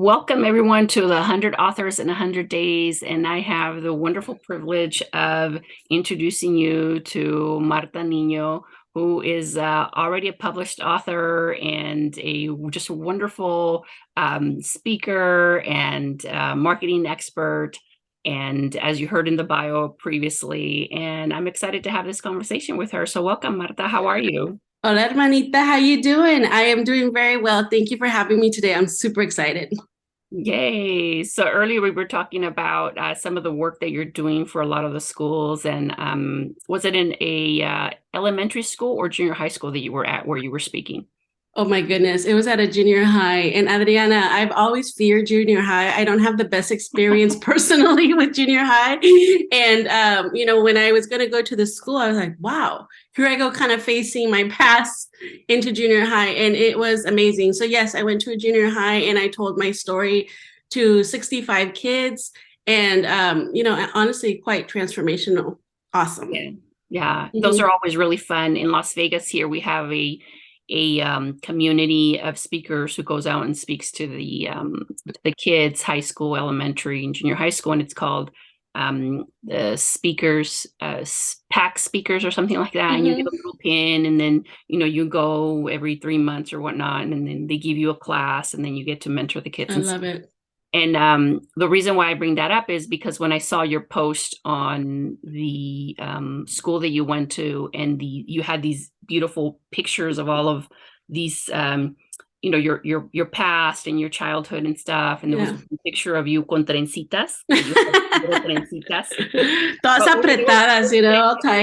Welcome everyone to the 100 Authors in 100 Days, and I have the wonderful privilege of introducing you to Martha Niño, who is already a published author and just a wonderful speaker and marketing expert. And as you heard in the bio previously, and I'm excited to have this conversation with her. So welcome, Martha. How are you? Hola, hermanita. How you doing? I am doing very well. Thank you for having me today. I'm super excited. Yay. So earlier we were talking about some of the work that you're doing for a lot of the schools. And was it in a elementary school or junior high school that you were at where you were speaking? Oh my goodness. It was at a junior high. And Adriana, I've always feared junior high. I don't have the best experience personally with junior high. And, when I was going to go to the school, I was like, wow, here I go kind of facing my past into junior high. And it was amazing. So yes, I went to a junior high and I told my story to 65 kids and, honestly, quite transformational. Awesome. Yeah. Yeah. Those are always really fun. In Las Vegas here, we have a community of speakers who goes out and speaks to the kids, high school, elementary, and junior high school, and it's called the speakers, pack speakers or something like that. And you get a little pin, and then you go every 3 months or whatnot, and then they give you a class, and then you get to mentor the kids. I love it. And the reason why I bring that up is because when I saw your post on the school that you went to, and you had these beautiful pictures of all of these, your past and your childhood and stuff, and there was a picture of you con trencitas, trencitas, todas apretadas, they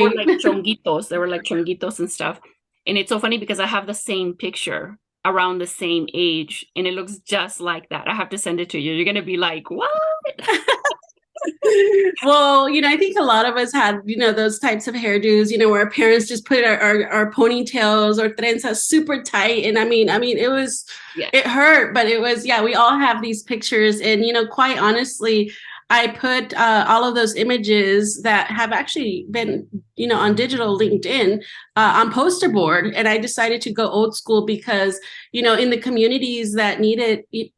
were like chonguitos. They were like chonguitos and stuff. And it's so funny because I have the same picture around the same age, and it looks just like that. I have to send it to you. You're going to be like, what? Well, I think a lot of us had, those types of hairdos, where our parents just put our ponytails or trenzas super tight. And I mean, it was, it hurt, but it was, we all have these pictures. And, quite honestly, I put all of those images that have actually been, on digital LinkedIn on poster board. And I decided to go old school because, in the communities that need it,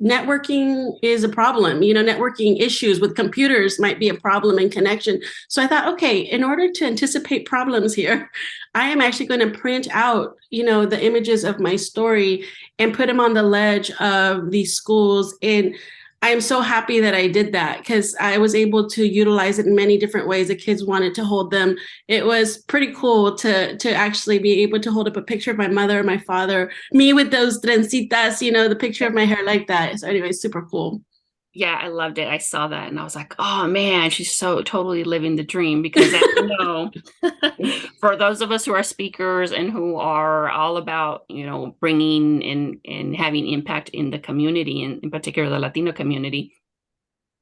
networking is a problem. Networking issues with computers might be a problem in connection. So I thought, okay, in order to anticipate problems here, I am actually going to print out, the images of my story and put them on the ledge of these schools. And I am so happy that I did that because I was able to utilize it in many different ways. The kids wanted to hold them. It was pretty cool to actually be able to hold up a picture of my mother, my father, me with those trencitas, the picture of my hair like that. So anyway, super cool. Yeah, I loved it. I saw that and I was like, oh man, she's so totally living the dream because as you know, for those of us who are speakers and who are all about, bringing and having impact in the community, and in particular the Latino community,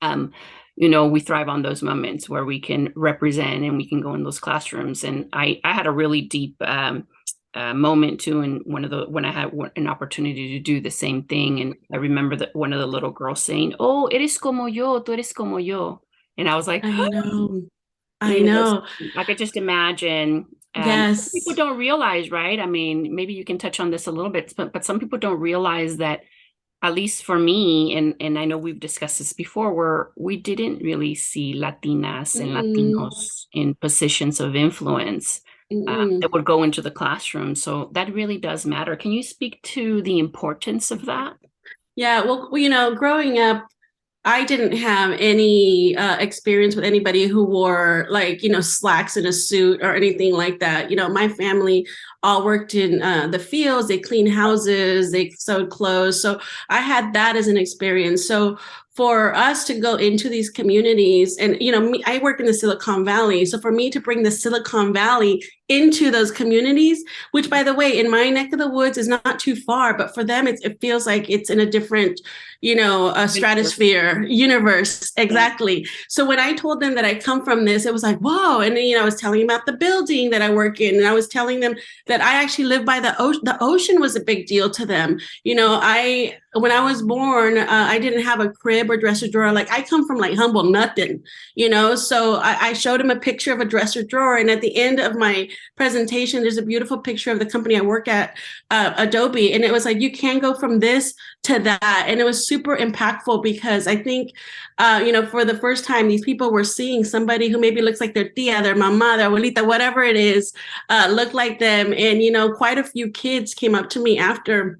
we thrive on those moments where we can represent and we can go in those classrooms. And I had a really deep moment too, and when I had an opportunity to do the same thing, and I remember that one of the little girls saying, "Oh, eres como yo, tú eres como yo," and I was like, I know, I know. I could just imagine. Yes, people don't realize, right? I mean, maybe you can touch on this a little bit, but some people don't realize that, at least for me, and I know we've discussed this before, where we didn't really see Latinas and Latinos in positions of influence. That would go into the classroom. So that really does matter. Can you speak to the importance of that? Yeah, well, growing up, I didn't have any experience with anybody who wore slacks in a suit or anything like that. My family all worked in the fields. They cleaned houses, they sewed clothes. So I had that as an experience. So for us to go into these communities and, I work in the Silicon Valley. So for me to bring the Silicon Valley into those communities, which by the way, in my neck of the woods is not too far, but for them, it feels like it's in a different, a stratosphere universe. Exactly. So when I told them that I come from this, it was like, whoa. And then, I was telling them about the building that I work in. And I was telling them that I actually live by the ocean. The ocean was a big deal to them. when I was born, I didn't have a crib or dresser drawer. Like I come from like humble nothing, So I showed him a picture of a dresser drawer. And at the end of my presentation, there's a beautiful picture of the company I work at, Adobe. And it was like, you can go from this to that. And it was super impactful because I think, for the first time, these people were seeing somebody who maybe looks like their tia, their mama, their abuelita, whatever it is, look like them. And, quite a few kids came up to me after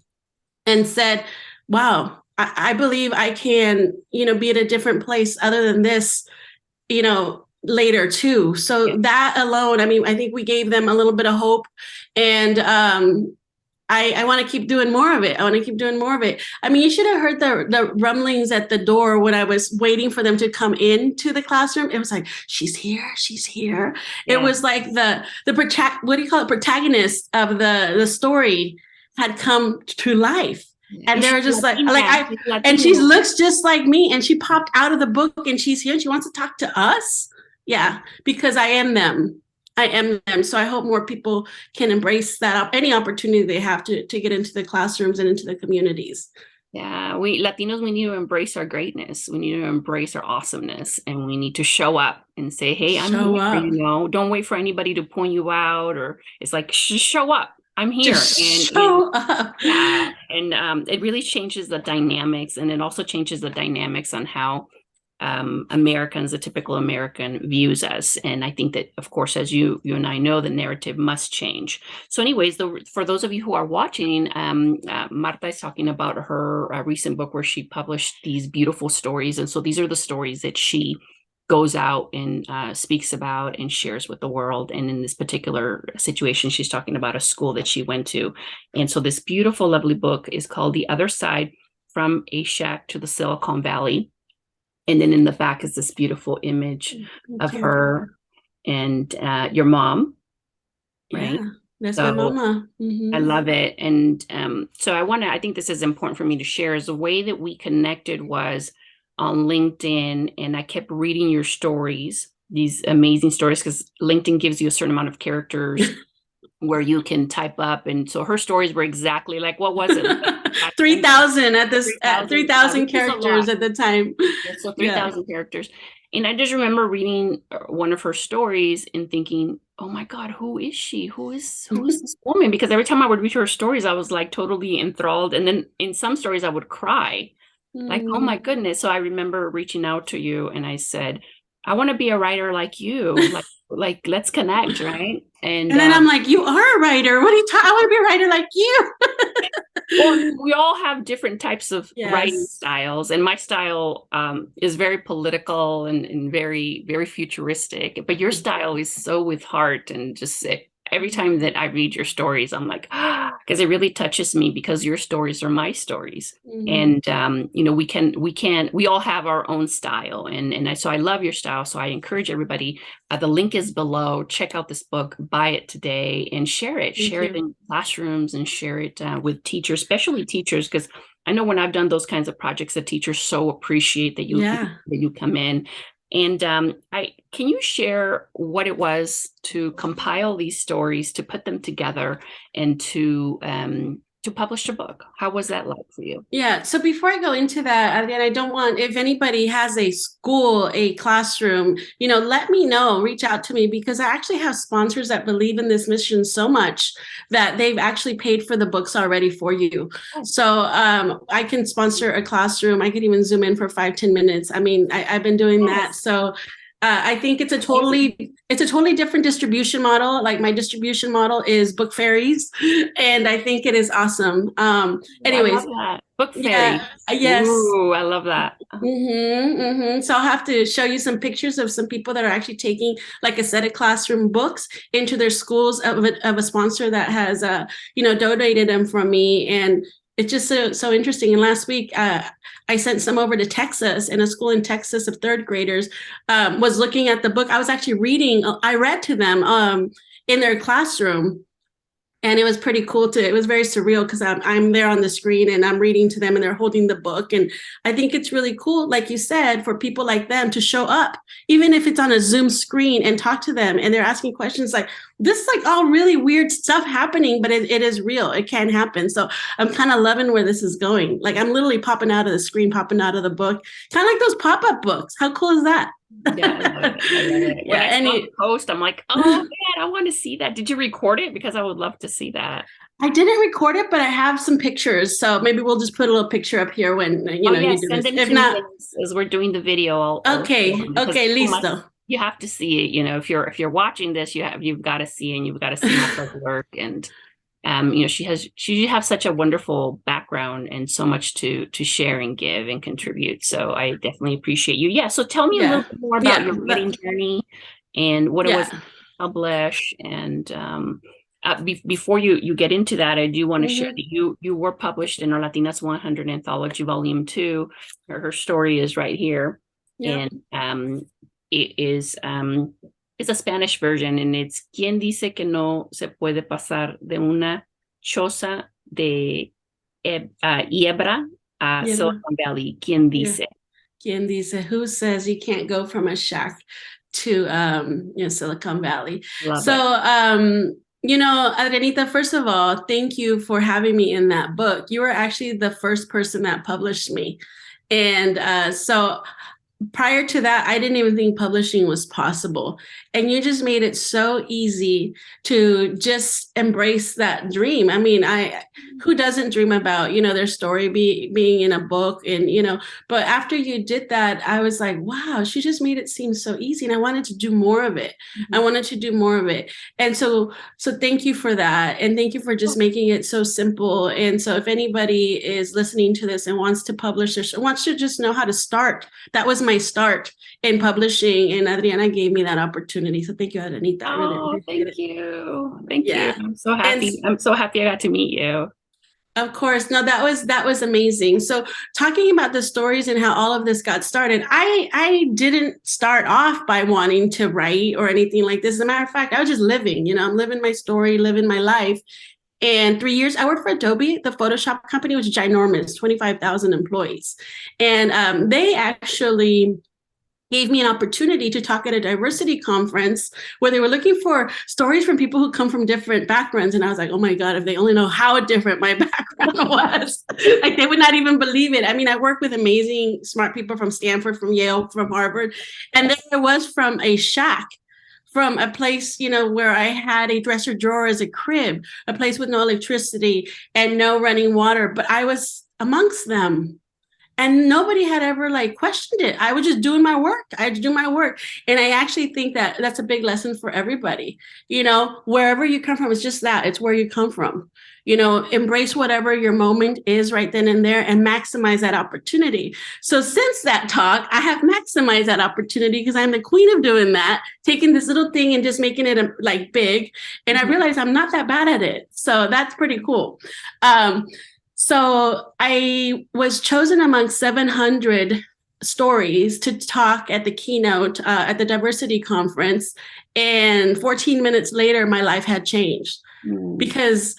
and said, wow, I believe I can, be at a different place other than this, later too. So that alone, I mean, I think we gave them a little bit of hope. And I want to keep doing more of it. I mean, you should have heard the rumblings at the door when I was waiting for them to come into the classroom. It was like, she's here. Yeah. It was like protagonist of the story had come to life. And they were just and she looks just like me. And she popped out of the book and she's here. And she wants to talk to us. Yeah, because I am them. So I hope more people can embrace that, any opportunity they have to get into the classrooms and into the communities. Yeah, we Latinos, we need to embrace our greatness. We need to embrace our awesomeness, and we need to show up and say, hey, I'm here, don't wait for anybody to point you out, or it's like, show up. I'm here. Show up. Yeah, and it really changes the dynamics, and it also changes the dynamics on how Americans, a typical American, views us. And I think that, of course, as you and I know, the narrative must change. So anyways, for those of you who are watching, Martha is talking about her recent book where she published these beautiful stories. And so these are the stories that she goes out and speaks about and shares with the world. And in this particular situation, she's talking about a school that she went to. And so this beautiful, lovely book is called The Other Side, From a Shack to the Silicon Valley. And then in the back is this beautiful image of her and your mom, right? Yeah, that's my mama. I love it. And so I think this is important for me to share, is the way that we connected was on LinkedIn. And I kept reading your stories, these amazing stories, because LinkedIn gives you a certain amount of characters where you can type up. And so her stories were exactly like, what was it? 3,000 at 3,000 characters at the time. So 3,000 characters. And I just remember reading one of her stories and thinking, oh my God, who is she? Who is this woman? Because every time I would read her stories, I was like totally enthralled. And then in some stories I would cry, like, oh my goodness. So I remember reaching out to you and I said, I want to be a writer like you. Like let's connect, right? And then I'm like, you are a writer. What are you talking? I want to be a writer like you. Well, we all have different types of writing styles, and my style is very political and very, very futuristic. But your style is so with heart, and just every time that I read your stories, I'm like, because it really touches me, because your stories are my stories. And we all have our own style, and so I love your style. So I encourage everybody. The link is below. Check out this book, buy it today, and share it. Share it in classrooms and share it with teachers, especially teachers, because I know when I've done those kinds of projects, the teachers so appreciate that you come in. And can you share what it was to compile these stories, to put them together, and to publish a book? How was that like for you? Yeah. So before I go into that, again, I don't want, if anybody has a school, a classroom, let me know, reach out to me, because I actually have sponsors that believe in this mission so much that they've actually paid for the books already for you. So I can sponsor a classroom. I could even Zoom in for 5-10 minutes. I mean, I've been doing that. So I think it's a totally different distribution model. Like my distribution model is book fairies, and I think it is awesome. Anyways, I love that. Book fairies. Yes. Ooh, I love that. So I'll have to show you some pictures of some people that are actually taking like a set of classroom books into their schools of a sponsor that has donated them from me, and it's just so interesting. And last week, I sent some over to Texas, and a school in Texas of third graders was looking at the book. I was actually I read to them in their classroom. And it was pretty cool it was very surreal, because I'm there on the screen and I'm reading to them and they're holding the book. And I think it's really cool, like you said, for people like them to show up, even if it's on a Zoom screen, and talk to them. And they're asking questions like, this is like all really weird stuff happening, but it is real. It can happen. So I'm kind of loving where this is going. Like I'm literally popping out of the screen, popping out of the book, kind of like those pop-up books. How cool is that? Yeah, I love it. I love it. When I saw the post, I'm like, oh man, I want to see that. Did you record it? Because I would love to see that. I didn't record it, but I have some pictures. So maybe we'll just put a little picture up here when you you do this. Them if not, as we're doing the video. Okay, listo. You have to see it. If you're watching this, you've got to see, and you've got to see Martha's work. And she has such a wonderful background and so much to share and give and contribute. So I definitely appreciate you. Yeah. So tell me a little bit more about your writing journey and what it was to publish. And before you get into that, I do want to share that you were published in our Latinas 100 Anthology, Volume 2. Her story is right here. And it is it's a Spanish version, and it's ¿Quién dice que no se puede pasar de una choza de Hiebra a Silicon Valley? ¿Quién dice? ¿Quién dice? Who says you can't go from a shack to Silicon Valley? Adrianita, first of all, thank you for having me in that book. You were actually the first person that published me. And so prior to that, I didn't even think publishing was possible. And you just made it so easy to just embrace that dream. I mean, who doesn't dream about, their story being in a book and, but after you did that, I was like, wow, she just made it seem so easy. And I wanted to do more of it. And so thank you for that. And thank you for just making it so simple. And so if anybody is listening to this and wants to publish or wants to just know how to start, that was my start in publishing, and Adriana gave me that opportunity. So thank you, Adrianita. Thank you. I'm so happy. I'm so happy I got to meet you. Of course. No, that was amazing. So talking about the stories and how all of this got started, I didn't start off by wanting to write or anything like this. As a matter of fact, I was just living, I'm living my story, living my life. And 3 years, I worked for Adobe, the Photoshop company, which is ginormous, 25,000 employees. And they actually gave me an opportunity to talk at a diversity conference where they were looking for stories from people who come from different backgrounds. And I was like, oh my God, if they only know how different my background was, like they would not even believe it. I mean, I work with amazing, smart people from Stanford, from Yale, from Harvard. And then I was from a shack, from a place, where I had a dresser drawer as a crib, a place with no electricity and no running water, but I was amongst them. And nobody had ever questioned it. I was just doing my work. I had to do my work. And I actually think that that's a big lesson for everybody. Wherever you come from, it's just that. It's where you come from. Embrace whatever your moment is right then and there and maximize that opportunity. So since that talk, I have maximized that opportunity because I'm the queen of doing that, taking this little thing and just making it big. And I realized I'm not that bad at it. So that's pretty cool. So I was chosen among 700 stories to talk at the keynote at the diversity conference. And 14 minutes later, my life had changed because,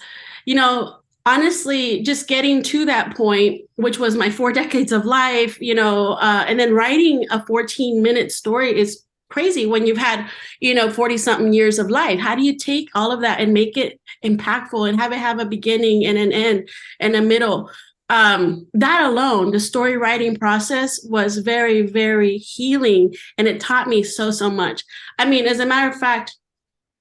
honestly, just getting to that point, which was my 4 decades of life, and then writing a 14-minute story is crazy when you've had 40 something years of life. How do you take all of that and make it impactful and have it have a beginning and an end and a middle? That alone, the story writing process was very, very healing, and it taught me so much. I mean, as a matter of fact,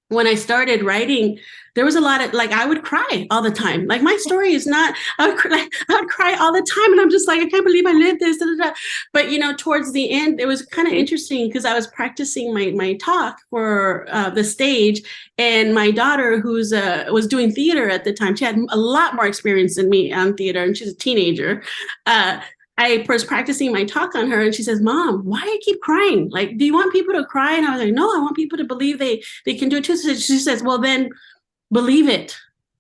when I started writing, there was a lot of I would cry all the time. My story is not, I would cry all the time. And I'm just like, I can't believe I lived this. Da, da, da. But, towards the end, it was kind of interesting because I was practicing my talk for the stage. And my daughter, who's was doing theater at the time, she had a lot more experience than me on theater, and she's a teenager. I was practicing my talk on her, and she says, Mom, why do you keep crying? Do you want people to cry? And I was like, no, I want people to believe they can do it too. So she says, well, then believe it.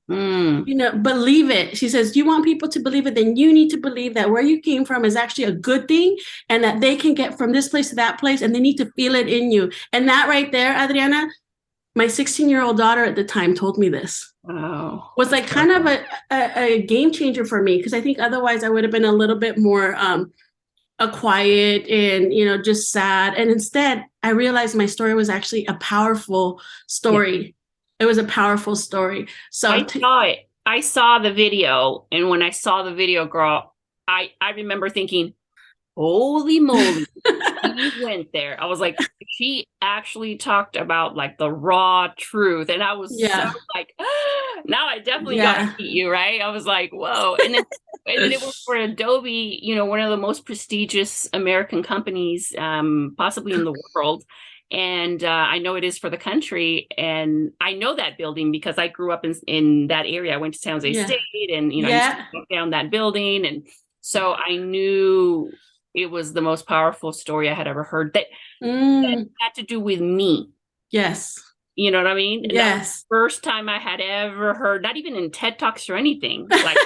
Believe it. She says, do you want people to believe it? Then you need to believe that where you came from is actually a good thing, and that they can get from this place to that place, and they need to feel it in you. And that right there, Adriana, my 16-year-old daughter at the time told me this. Wow. Was kind of a game changer for me, because I think otherwise I would have been a little bit more a quiet and just sad. And instead, I realized my story was actually a powerful story. It was a powerful story. So I saw it. I saw the video, and when I saw the video, girl, I remember thinking, holy moly, she went there. I was like, she actually talked about like the raw truth. And I was so yeah, like, now I definitely got to yeah, meet you, right? I was like, whoa. And then it was for Adobe, one of the most prestigious American companies, possibly in the world. And I know it is for the country. And I know that building because I grew up in that area. I went to San Jose yeah, State, and I used to yeah. walk down that building. And so I knew it was the most powerful story I had ever heard that Mm, had to do with me. yes, You know what I mean? And that was yes. the first time I had ever heard, not even in TED Talks or anything. Like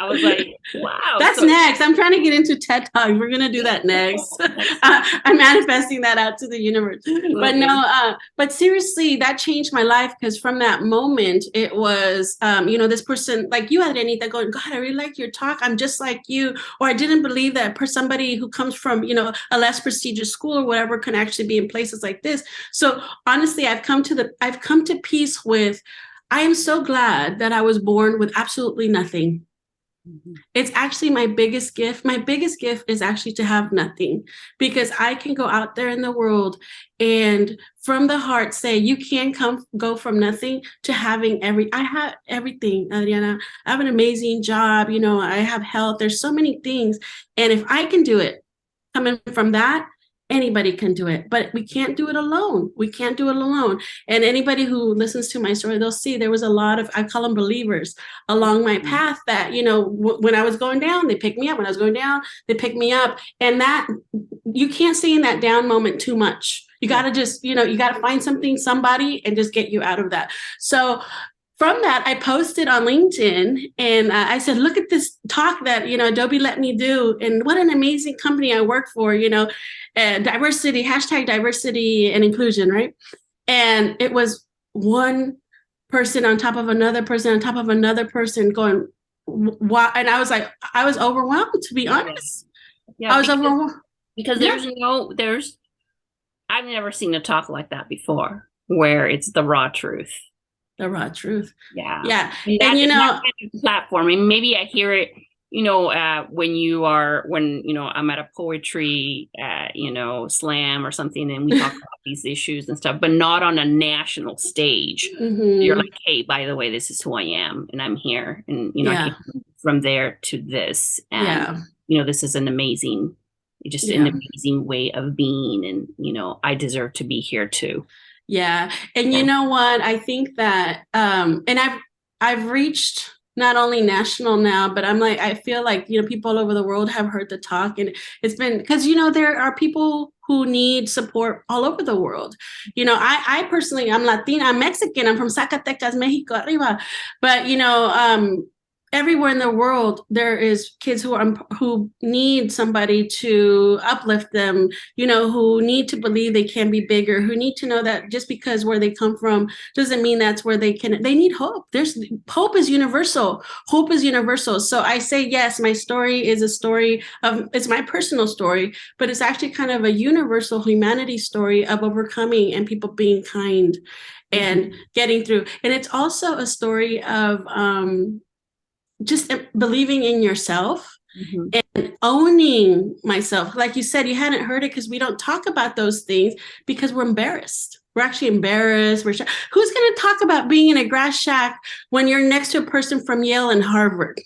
I was like, wow. That's So next. I'm trying to get into TED Talk. We're gonna do that next. I'm manifesting that out to the universe. But absolutely. no, but seriously, that changed my life because from that moment, it was, this person like you, Adrianita, going, God, I really like your talk. I'm just like you, or I didn't believe that somebody who comes from a less prestigious school or whatever can actually be in places like this. So honestly, I've come to peace with. I am so glad that I was born with absolutely nothing. Mhm. It's actually my biggest gift. My biggest gift is actually to have nothing because I can go out there in the world and from the heart say, you can go from nothing to having I have everything, Adriana. I have an amazing job. I have health. There's so many things. And if I can do it coming from that, anybody can do it, but we can't do it alone. We can't do it alone. And anybody who listens to my story, they'll see there was a lot of, I call them believers along my path that, when I was going down, they picked me up. When I was going down, they picked me up. And that, you can't stay in that down moment too much. You got to just, you got to find something, somebody, and just get you out of that. So from that, I posted on LinkedIn and I said, look at this talk that, Adobe let me do. And what an amazing company I work for, diversity, hashtag diversity and inclusion, right? And it was one person on top of another person on top of another person going, wow. And I was like, I was overwhelmed, to be honest. Yeah, I was overwhelmed. because Yeah, I've never seen a talk like that before where it's the raw truth. the raw truth. Yeah. Yeah. And And, that kind of platform, and maybe I hear it, when I'm at a poetry, slam or something, and we talk about these issues and stuff, but not on a national stage. You're like, hey, by the way, this is who I am, and I'm here, and I yeah, came from there to this, and yeah, this is an amazing way of being, and I deserve to be here too. yeah. And you know what? I think that, and I've reached not only national now, but I'm like, I feel like, people all over the world have heard the talk, and it's been because, there are people who need support all over the world. I personally, I'm Latina, I'm Mexican, I'm from Zacatecas, Mexico, arriba. But, everywhere in the world, there is kids who need somebody to uplift them, who need to believe they can be bigger, who need to know that just because where they come from doesn't mean that's where they need hope. Hope is universal. Hope is universal. So I say, yes, my story is a story it's my personal story, but it's actually kind of a universal humanity story of overcoming and people being kind and getting through. And it's also a story of, just believing in yourself and owning myself. Like you said, you hadn't heard it because we don't talk about those things because we're embarrassed. We're actually embarrassed. Who's going to talk about being in a grass shack when you're next to a person from Yale and Harvard?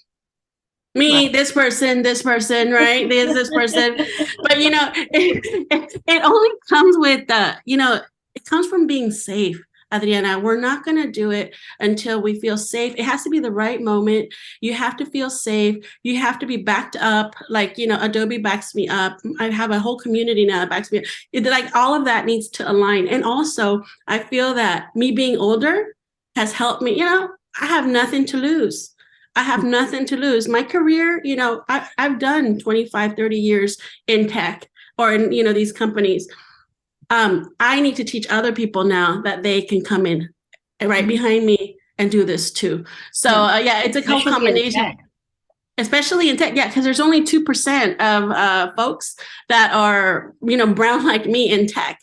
Me, right. this person, right? This person. But, it only comes with, it comes from being safe. Adriana, we're not going to do it until we feel safe. It has to be the right moment. You have to feel safe. You have to be backed up. Like, Adobe backs me up. I have a whole community now that backs me up. Like all of that needs to align. And also, I feel that me being older has helped me. I have nothing to lose. I have nothing to lose. My career, I've done 25, 30 years in tech or in, these companies. I need to teach other people now that they can come in right behind me and do this too. So it's a whole combination. Especially in tech, because there's only 2% of folks that are, brown like me in tech.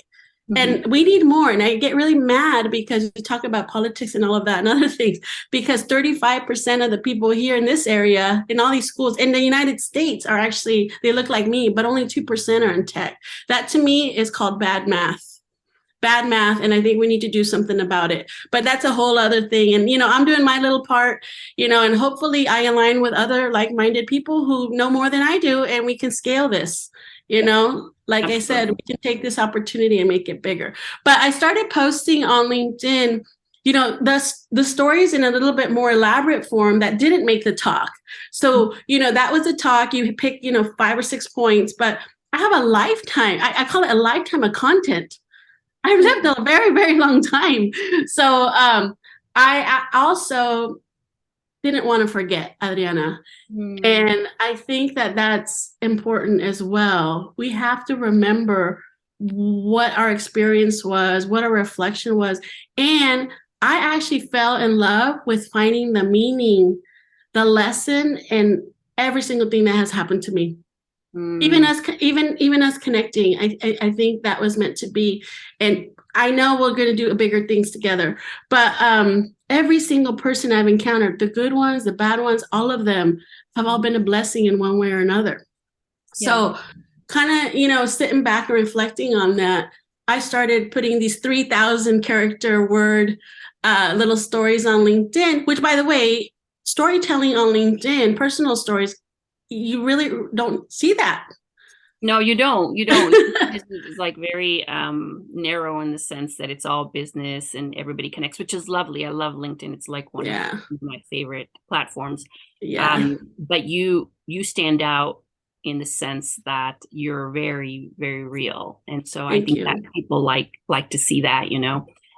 And we need more. And I get really mad because we talk about politics and all of that and other things, because 35% of the people here in this area, in all these schools in the United States are actually, they look like me, but only 2% are in tech. That to me is called bad math. Bad math. And I think we need to do something about it. But that's a whole other thing. And, I'm doing my little part, and hopefully I align with other like-minded people who know more than I do, and we can scale this. Like I said, we can take this opportunity and make it bigger. But I started posting on LinkedIn, the stories in a little bit more elaborate form that didn't make the talk. So, that was a talk. You pick, 5 or 6 points, but I have a lifetime. I call it a lifetime of content. I've lived a very, very long time. So I also didn't want to forget, Adriana. And I think that that's important as well. We have to remember what our experience was, what our reflection was. And I actually fell in love with finding the meaning, the lesson in every single thing that has happened to me. Even us connecting, I think that was meant to be. And I know we're going to do bigger things together, but every single person I've encountered, the good ones, the bad ones, all of them have all been a blessing in one way or another. So kind of, sitting back and reflecting on that, I started putting these 3,000 character word little stories on LinkedIn, which, by the way, storytelling on LinkedIn, personal stories, you really don't see that. No, you don't. It's like very narrow in the sense that it's all business and everybody connects, which is lovely. I love LinkedIn. It's like one of my favorite platforms. But you stand out in the sense that you're very, very real. And so I think that people like to see that,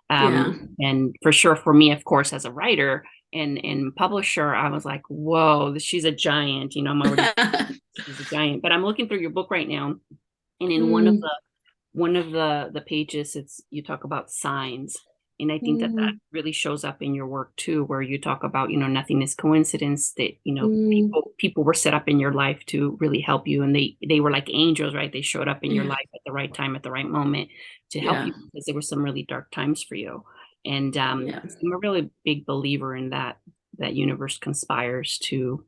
and for sure, for me, of course, as a writer and publisher, I was like, whoa, she's a giant, I'm already she's a giant. But I'm looking through your book right now, and in one of the pages, you talk about signs, and I think that really shows up in your work too, where you talk about nothing is coincidence, that people were set up in your life to really help you, and they were like angels, right? They showed up in your life at the right time, at the right moment to help you, because there were some really dark times for you. And I'm a really big believer in that universe conspires to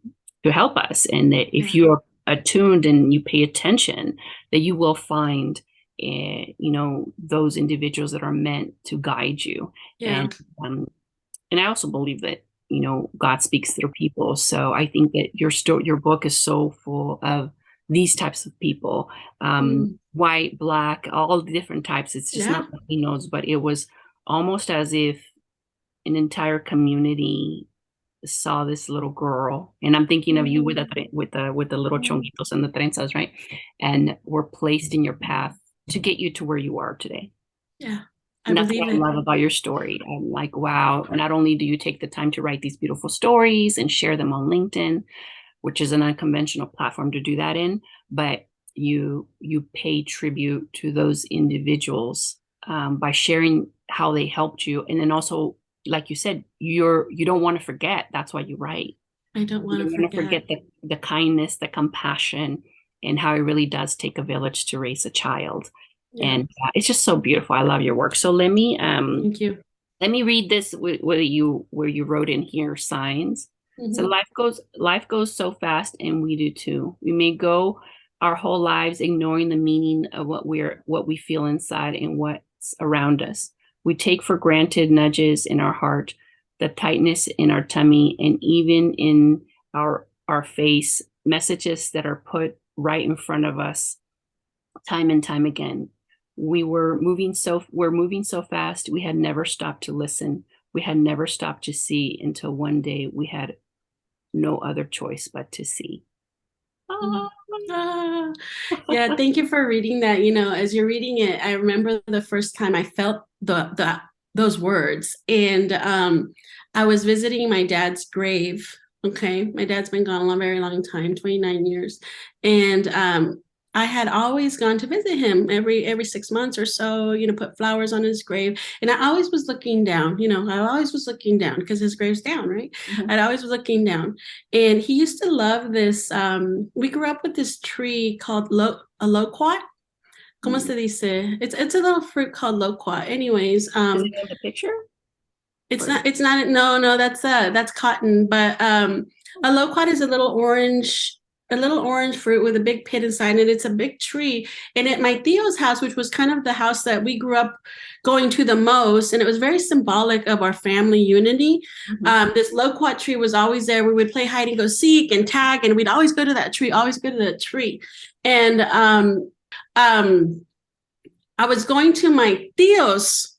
help us, and that if you're attuned and you pay attention, that you will find those individuals that are meant to guide you. And I also believe that God speaks through people. So I think that your book is so full of these types of people, white, black, all the different types. It's just not Latinos, but it was almost as if an entire community saw this little girl, and I'm thinking of you with the little chonguitos and the trenzas, right? And were placed in your path to get you to where you are today. And that's what I love about your story. I'm like, wow, not only do you take the time to write these beautiful stories and share them on LinkedIn, which is an unconventional platform to do that in, but you pay tribute to those individuals by sharing how they helped you. And then also, like you said, you don't want to forget. That's why you write. I don't want to forget the kindness, the compassion, and how it really does take a village to raise a child. And it's just so beautiful. I love your work. So let me thank you. Let me read this where you wrote in here signs. So life goes so fast, and we do too. We may go our whole lives ignoring the meaning of what we feel inside and what's around us. We take for granted nudges in our heart, the tightness in our tummy, and even in our face, messages that are put right in front of us time and time again. We're moving so fast, we had never stopped to listen. We had never stopped to see until one day we had no other choice but to see. Yeah, thank you for reading that. As you're reading it, I remember the first time I felt those words, and I was visiting my dad's grave. Okay, my dad's been gone a very long time, 29 years, and I had always gone to visit him every 6 months or so, put flowers on his grave. And I always was looking down, I always was looking down because his grave's down, right? I always was looking down. And he used to love this. We grew up with this tree called a loquat. ¿Cómo se dice? It's a little fruit called loquat. Anyways, Is it in the picture? it's not, no, that's cotton, but a loquat is a little orange fruit with a big pit inside it. It's a big tree. And at my Theo's house, which was kind of the house that we grew up going to the most, and it was very symbolic of our family unity. This loquat tree was always there. We would play hide and go seek and tag, and we'd always go to that tree, And I was going to my Theo's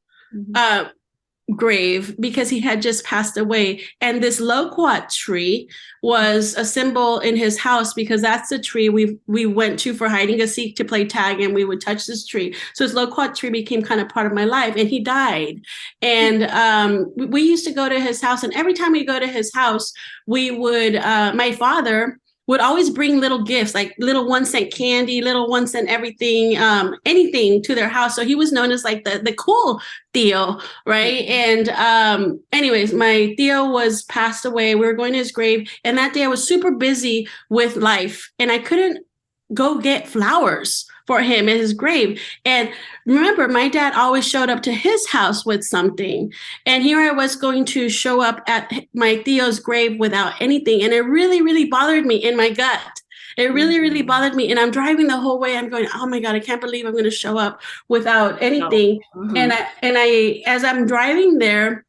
grave because he had just passed away, and this loquat tree was a symbol in his house because that's the tree we went to for hiding a seek to play tag, and we would touch this tree. So this loquat tree became kind of part of my life, and he died. And we used to go to his house, and every time we go to his house, we would my father would always bring little gifts, like little 1 cent candy, little 1 cent everything, anything to their house. So he was known as like the cool Theo, right? And anyways, my Theo was passed away. We were going to his grave, and that day I was super busy with life, and I couldn't go get flowers for him at his grave. And remember, my dad always showed up to his house with something. And here I was going to show up at my Theo's grave without anything. And it really, really bothered me in my gut. It really, really bothered me. And I'm driving the whole way. I'm going, oh my God, I can't believe I'm going to show up without anything. And I, as I'm driving there,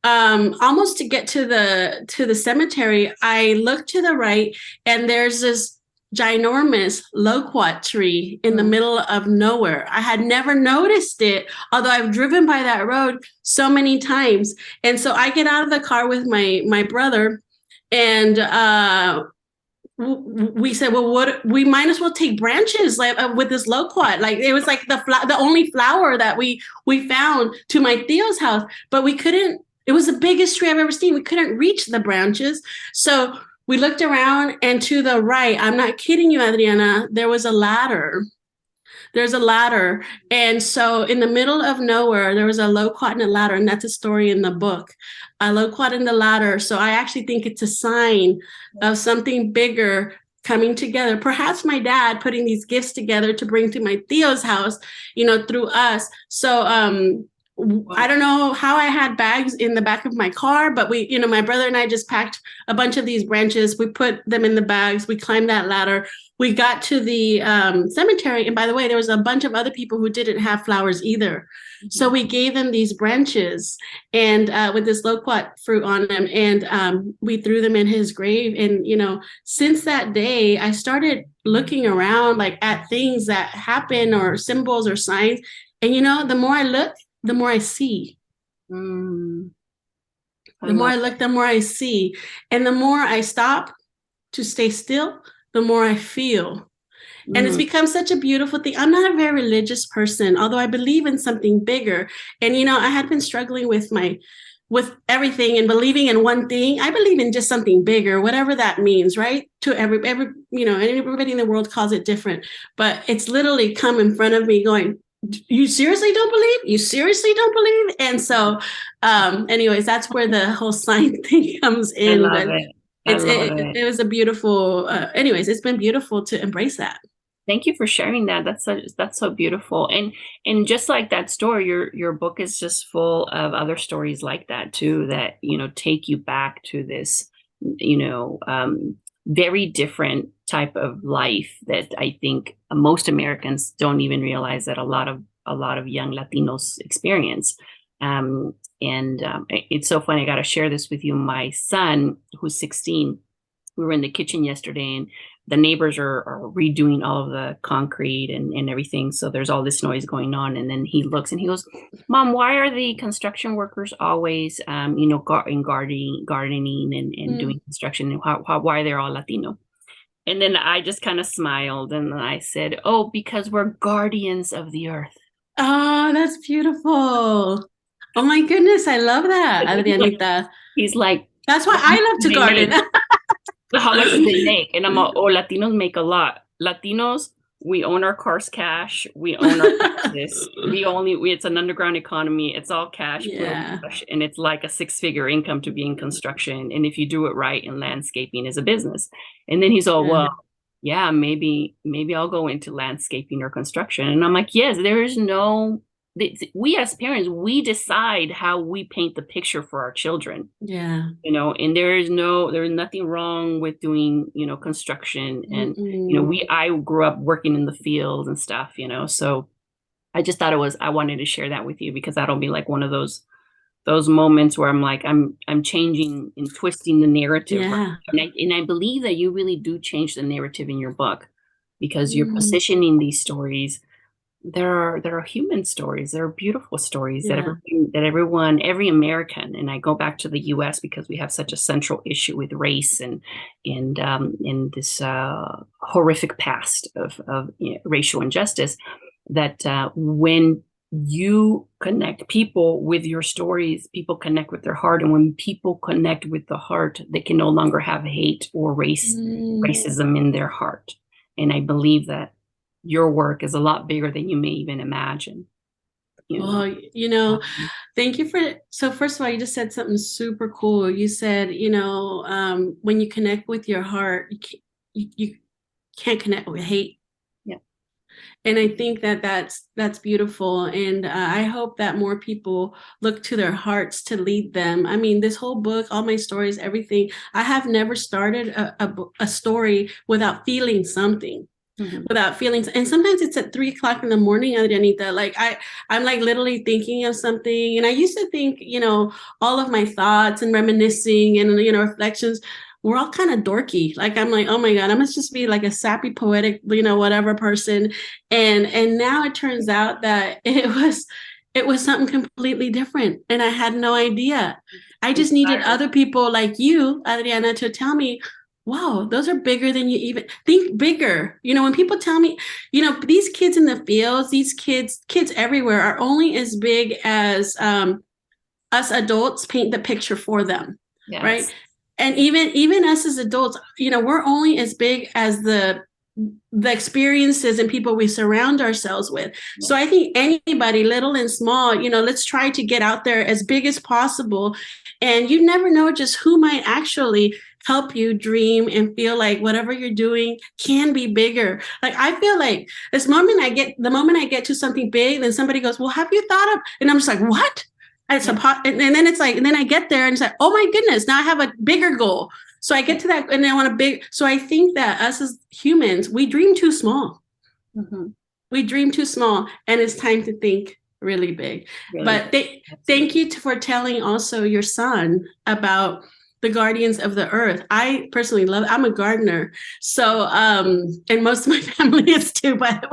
almost to get to the cemetery, I look to the right, and there's this ginormous loquat tree in the middle of nowhere. I had never noticed it, although I've driven by that road so many times. And so I get out of the car with my brother, and we said, well, what, we might as well take branches like with this loquat. Like it was like the only flower that we found to my Theo's house, but we couldn't. It was the biggest tree I've ever seen. We couldn't reach the branches, so we looked around, and to the right, I'm not kidding you, Adriana, there was a ladder. There's a ladder. And so in the middle of nowhere, there was a loquat and a ladder, and that's a story in the book. A loquat and the ladder. So I actually think it's a sign of something bigger coming together. Perhaps my dad putting these gifts together to bring to my Theo's house, through us. So I don't know how I had bags in the back of my car, but we, my brother and I just packed a bunch of these branches. We put them in the bags. We climbed that ladder. We got to the cemetery. And by the way, there was a bunch of other people who didn't have flowers either. So we gave them these branches and with this loquat fruit on them. And we threw them in his grave. And, since that day, I started looking around like at things that happen or symbols or signs. And, the more I look, the more I see. The more I look, the more I see. And the more I stop to stay still, the more I feel. And it's become such a beautiful thing. I'm not a very religious person, although I believe in something bigger. And, I had been struggling with everything and believing in one thing. I believe in just something bigger, whatever that means, right? To everybody in the world calls it different. But it's literally come in front of me going, you seriously don't believe? You seriously don't believe? And so, anyways, that's where the whole sign thing comes in. I love it. It was a beautiful, anyways, it's been beautiful to embrace that. Thank you for sharing that. That's so beautiful. And just like that story, your book is just full of other stories like that too, that, take you back to this, very different type of life that I think most Americans don't even realize that a lot of young Latinos experience. It's so funny. I got to share this with you. My son, who's 16, we were in the kitchen yesterday, and the neighbors are redoing all of the concrete and everything. So there's all this noise going on. And then he looks and he goes, Mom, why are the construction workers always, gardening and doing construction? Why they're all Latino? And then I just kind of smiled and I said, oh, because we're guardians of the earth. Oh, that's beautiful. Oh my goodness. I love that, Adrianita. He's like, that's why I love to garden. How much do they make? And I'm like, oh, Latinos make a lot. Latinos, we own our cars cash. We own our taxes. It's an underground economy. It's all cash. Yeah. And it's like a 6-figure income to be in construction. And if you do it right, in landscaping is a business. And then he's all, well, yeah, maybe I'll go into landscaping or construction. And I'm like, yes, there is no, we as parents, we decide how we paint the picture for our children. Yeah. And there's nothing wrong with doing, construction. And, Mm-mm. I grew up working in the field and stuff, so I just thought I wanted to share that with you, because that'll be like one of those moments where I'm like, I'm changing and twisting the narrative, right? Yeah. And I believe that you really do change the narrative in your book, because you're Mm. positioning these stories. There are human stories. There are beautiful stories that Yeah. every American, and I go back to the U.S. because we have such a central issue with race and in this horrific past of racial injustice. That when you connect people with your stories, people connect with their heart, and when people connect with the heart, they can no longer have hate or Mm. racism in their heart. And I believe that your work is a lot bigger than you may even imagine, you know. Well, thank you so first of all, you just said something super cool. You said, when you connect with your heart, you can't connect with hate. Yeah. And I think that that's beautiful. And I hope that more people look to their hearts to lead them. I mean, this whole book, all my stories, everything, I have never started a story without feeling something. Mm-hmm. Without feelings. And sometimes it's at 3 o'clock in the morning, Adrianita. Like I'm like literally thinking of something. And I used to think, all of my thoughts and reminiscing and, reflections were all kind of dorky. Like I'm like, oh my God, I must just be like a sappy, poetic, whatever person. And now it turns out that it was something completely different. And I had no idea. I just needed Exactly. other people like you, Adriana, to tell me, wow, those are bigger than you even think. Bigger. When people tell me, these kids in the fields, these kids everywhere are only as big as us adults paint the picture for them. Yes. Right. And even us as adults, we're only as big as the experiences and people we surround ourselves with. Yes. So I think anybody, little and small, let's try to get out there as big as possible. And you never know just who might actually help you dream and feel like whatever you're doing can be bigger. Like I feel like the moment I get to something big, then somebody goes, well, have you thought of, and I'm just like, what? And then it's like, and then I get there and it's like, oh my goodness, now I have a bigger goal. So I get to that and I want a big, so I think that us as humans, we dream too small. Mm-hmm. We dream too small, and it's time to think really big. Really but thank you for telling also your son about the guardians of the earth. I personally I'm a gardener. So, and most of my family is too, but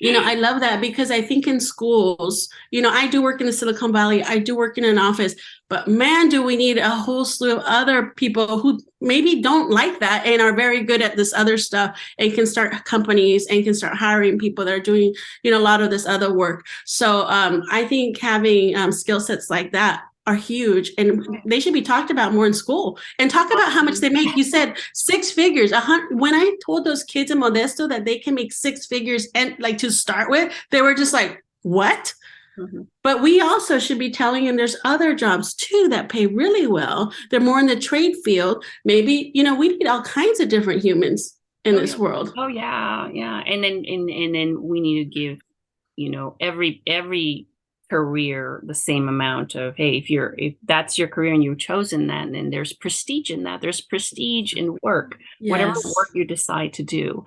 I love that, because I think in schools, I do work in the Silicon Valley, I do work in an office, but man, do we need a whole slew of other people who maybe don't like that and are very good at this other stuff and can start companies and can start hiring people that are doing, a lot of this other work. So I think having skill sets like that are huge, and they should be talked about more in school, and talk about how much they make. You said 6 figures. When I told those kids in Modesto that they can make 6 figures and like to start with, they were just like, what? Mm-hmm. But we also should be telling them there's other jobs too that pay really well. They're more in the trade field. Maybe, we need all kinds of different humans in this world. Oh yeah. Yeah. And then we need to give, every career the same amount of, hey, if that's your career and you've chosen that, and there's prestige in that. There's prestige in work. Yes. Whatever work you decide to do,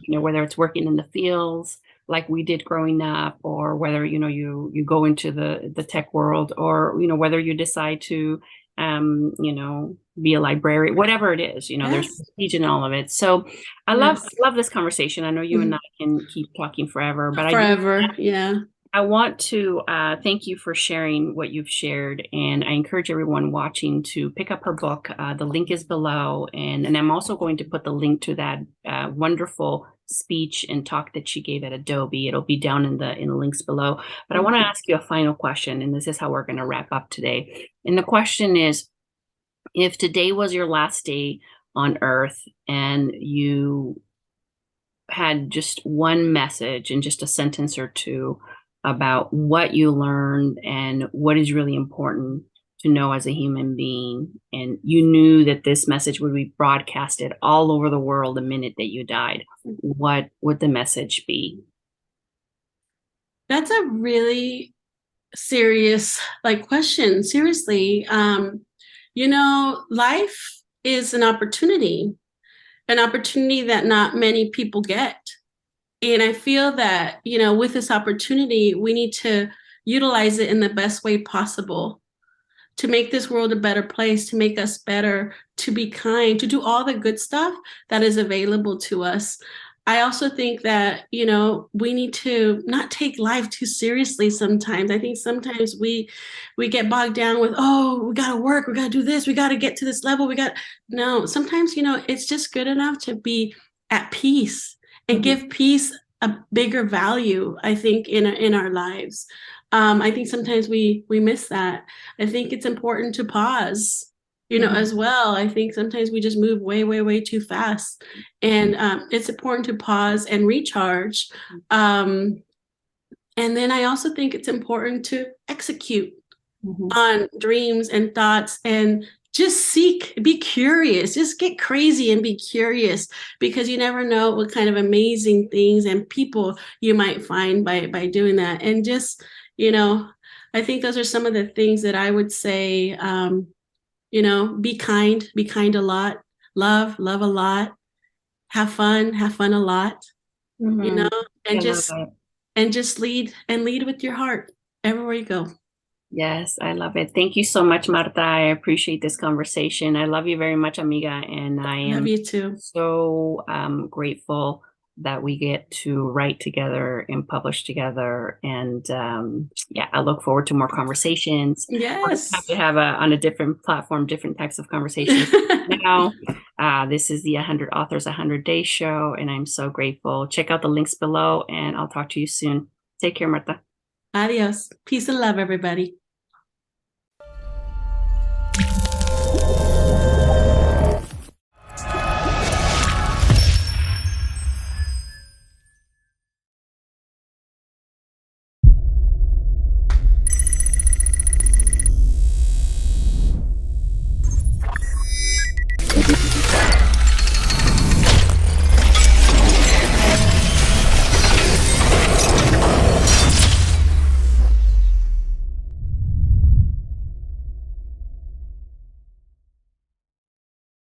whether it's working in the fields like we did growing up, or whether you go into the tech world, or whether you decide to be a librarian, whatever it is, yes. There's prestige in all of it. So I love this conversation. I know you and I can keep talking forever, but I want to thank you for sharing what you've shared, and I encourage everyone watching to pick up her book. The link is below, and I'm also going to put the link to that wonderful speech and talk that she gave at Adobe. It'll be down in the links below. But I want to ask you a final question, and this is how we're going to wrap up today. And the question is, if today was your last day on Earth and you had just one message and just a sentence or two about what you learned and what is really important to know as a human being, and you knew that this message would be broadcasted all over the world the minute that you died, what would the message be? That's a really serious question. Seriously. Life is an opportunity that not many people get. And I feel that, with this opportunity, we need to utilize it in the best way possible to make this world a better place, to make us better, to be kind, to do all the good stuff that is available to us. I also think that, we need to not take life too seriously sometimes. I think sometimes we get bogged down with, oh, we got to work, we got to do this, we got to get to this level, no, sometimes, it's just good enough to be at peace and give peace a bigger value, I think, in our lives. I think sometimes we miss that. I think it's important to pause, as well. I think sometimes we just move way, way, way too fast. And it's important to pause and recharge. And then I also think it's important to execute on dreams and thoughts, and just be curious, just get crazy and be curious, because you never know what kind of amazing things and people you might find by doing that. And just, I think those are some of the things that I would say. Be kind a lot, love a lot, have fun a lot, Mm-hmm. and I love it. just lead with your heart everywhere you go. Yes, I love it. Thank you so much, Marta. I appreciate this conversation. I love you very much, amiga, and I Love am you too. so grateful that we get to write together and publish together. And yeah, I look forward to more conversations. We're gonna have Yes. to have on a different platform, different types of conversations. Now, this is the 100 Authors, 100 Days show, and I'm so grateful. Check out the links below, and I'll talk to you soon. Take care, Marta. Adios. Peace and love, everybody.